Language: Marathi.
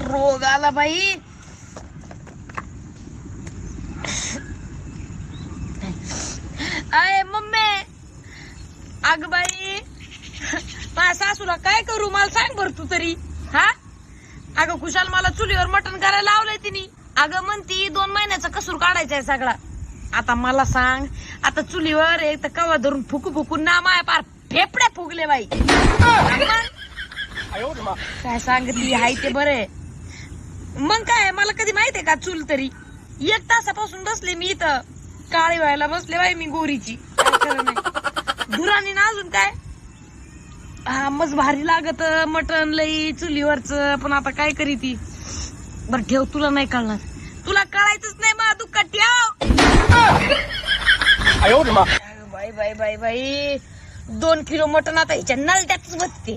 रोग आला बाई. अय मम्मी, अग बाई माझ्या सासूला काय करू मला सांग बर तू तरी. हा अगं कुशाल मला चुलीवर मटण करायला लावलंय तिने. अगं म्हणती 2 महिन्याचा कसूर काढायचा आहे सगळा. आता मला सांग, आता चुलीवर एक तर कवा धरून फुकू फुकून ना माया पार फेफडे फुगले बाई. काय सांगती हाय ते बरे. मग काय मला कधी माहितीये का चूल तरी. 1 तासापासून बसले मी इथं, काळी व्हायला बसले बाई मी गोरीची. काय खरं नाही धुरानी ना अजून काय. हा मस्त भारी लागत मटण लई चुलीवरच. पण आता काय करी ती. बर ठेव, तुला नाही कळणार, तुला कळायचंच नाही मा दुःख ठेव. बाई बाई बाई बाई 2 किलो मटण आता ह्याच्या नलत्यातच बसते.